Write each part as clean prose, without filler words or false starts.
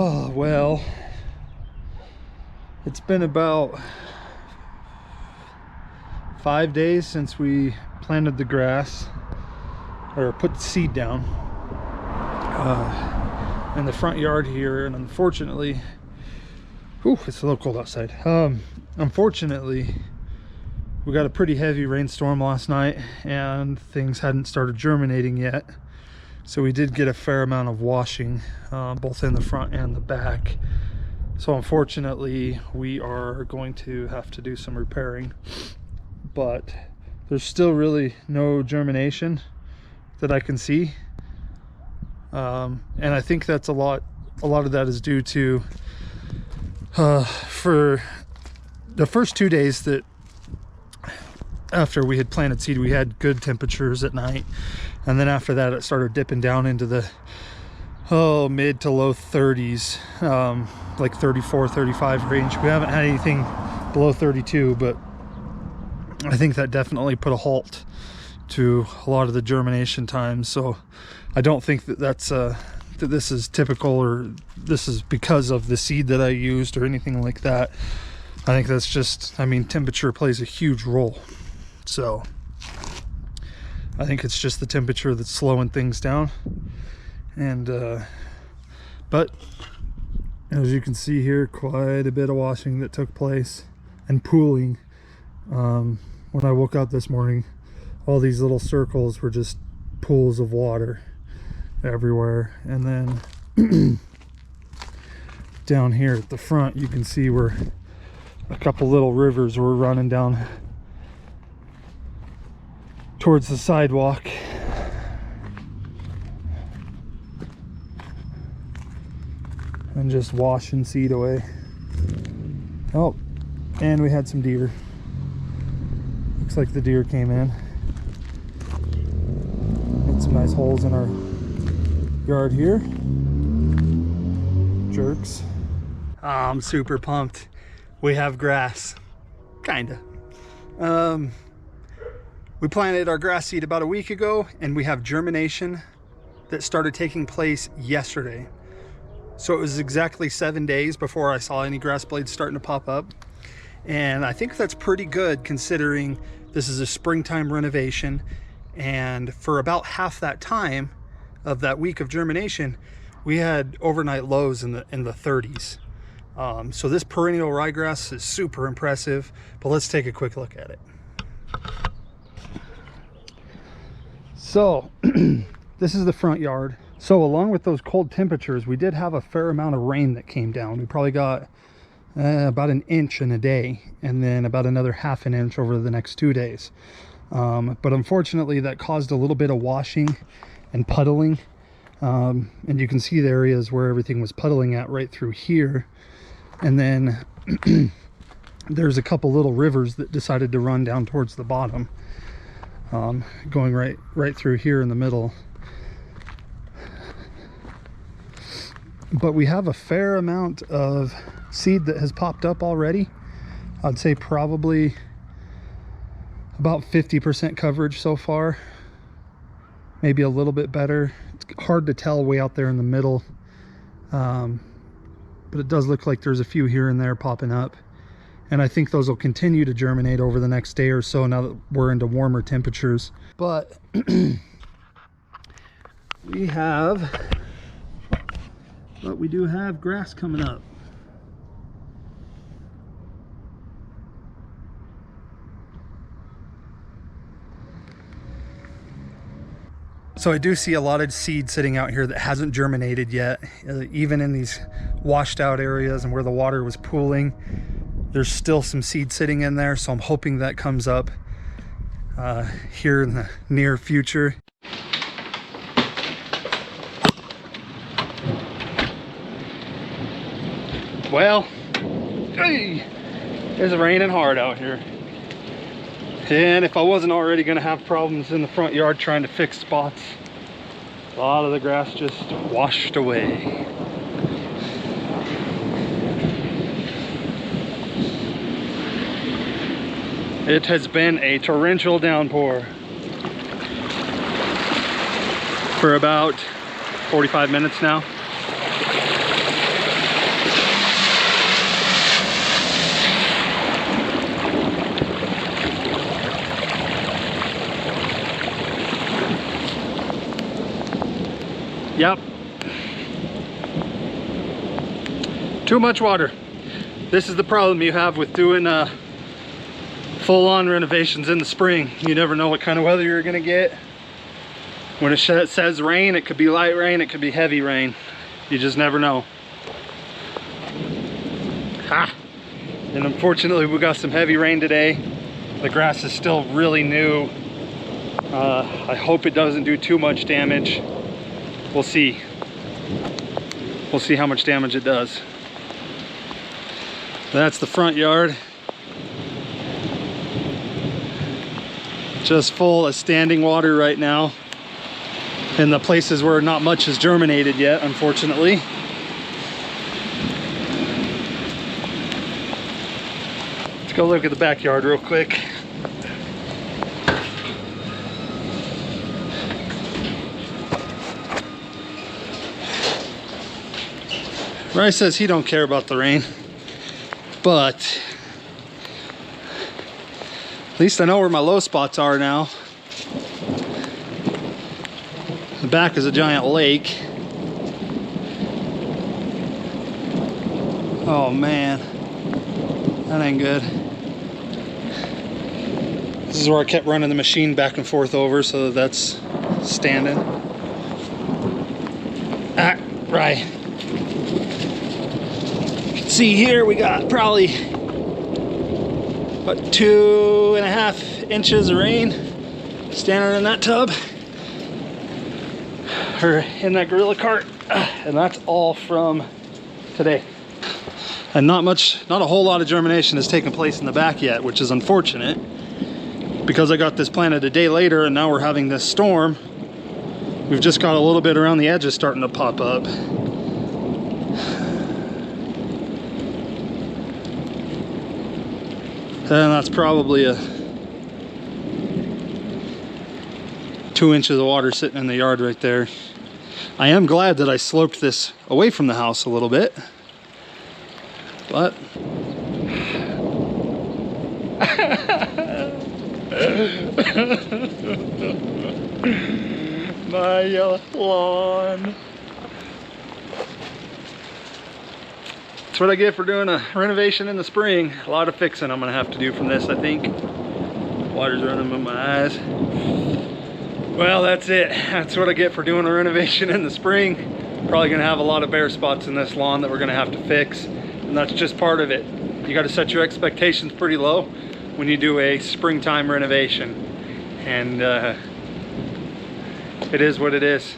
Oh, well, it's been about 5 days since we planted the grass, or put the seed down in the front yard here, and unfortunately, it's a little cold outside. Unfortunately, we got a pretty heavy rainstorm last night and things hadn't started germinating yet. So we did get a fair amount of washing, both in the front and the back. So unfortunately, we are going to have to do some repairing. But there's still really no germination that I can see. And I think that's a lot of that is due to, for the first 2 days that after we had planted seed, we had good temperatures at night, and then after that it started dipping down into the mid to low 30s, like 34, 35 range. We haven't had anything below 32, but I think that definitely put a halt to a lot of the germination times. So I don't think that that this is typical, or this is because of the seed that I used or anything like that. I think that's just, I mean, temperature plays a huge role. So I think it's just the temperature that's slowing things down. And but as you can see here, quite a bit of washing that took place, and pooling. When I woke up this morning, all these little circles were just pools of water everywhere. And then down here at the front, you can see where a couple little rivers were running down towards the sidewalk. And just washing seed away. Oh, and we had some deer. Looks like the deer came in. Made some nice holes in our yard here. Jerks. I'm super pumped. We have grass. Kinda. We planted our grass seed about a week ago, and we have germination that started taking place yesterday. So it was exactly 7 days before I saw any grass blades starting to pop up. And I think that's pretty good considering this is a springtime renovation. And for about half that time of that week of germination, we had overnight lows in the 30s. So this perennial ryegrass is super impressive, but let's take a quick look at it. So this is the front yard. So along with those cold temperatures, we did have a fair amount of rain that came down. We probably got about an inch in a day, and then about another half an inch over the next 2 days. But unfortunately, that caused a little bit of washing and puddling. And you can see the areas where everything was puddling at right through here. And then there's a couple little rivers that decided to run down towards the bottom, going right through here in the middle. But we have a fair amount of seed that has popped up already. I'd say probably about 50% coverage so far, maybe a little bit better. It's hard to tell way out there in the middle, but it does look like there's a few here and there popping up. And I think those will continue to germinate over the next day or so now that we're into warmer temperatures. But we do have grass coming up. So I do see a lot of seed sitting out here that hasn't germinated yet. Even in these washed out areas and where the water was pooling, there's still some seed sitting in there. So I'm hoping that comes up here in the near future. Well, hey, it's raining hard out here. And if I wasn't already going to have problems in the front yard trying to fix spots, a lot of the grass just washed away. It has been a torrential downpour for about 45 minutes now. Yep. Too much water. This is the problem you have with doing full-on renovations in the spring. You never know what kind of weather you're gonna get. When it says rain, it could be light rain, it could be heavy rain. You just never know. Ha! And unfortunately, we got some heavy rain today. The grass is still really new. I hope it doesn't do too much damage. We'll see. We'll see how much damage it does. That's the front yard. Just full of standing water right now. In the places where not much has germinated yet, unfortunately. Let's go look at the backyard real quick. Bryce says he don't care about the rain, but at least I know where my low spots are now. The back is a giant lake. Oh man, that ain't good. This is where I kept running the machine back and forth over, so that's standing. Ah, right. You can see here we got probably about 2.5 inches of rain standing in that tub. Or in that gorilla cart, and that's all from today. And not a whole lot of germination has taken place in the back yet, which is unfortunate because I got this planted a day later and now we're having this storm. We've just got a little bit around the edges starting to pop up. And that's probably a 2 inches of water sitting in the yard right there. I am glad that I sloped this away from the house a little bit, but my lawn. That's what I get for doing a renovation in the spring. A lot of fixing I'm gonna have to do from this, I think. Water's running in my eyes. Well, that's it. That's what I get for doing a renovation in the spring. Probably gonna have a lot of bare spots in this lawn that we're gonna have to fix, and that's just part of it. You gotta set your expectations pretty low when you do a springtime renovation. And it is what it is.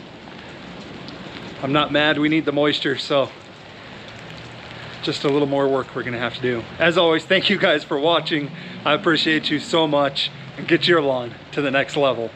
I'm not mad, we need the moisture, so just a little more work we're gonna have to do. As always, thank you guys for watching. I appreciate you so much, and get your lawn to the next level.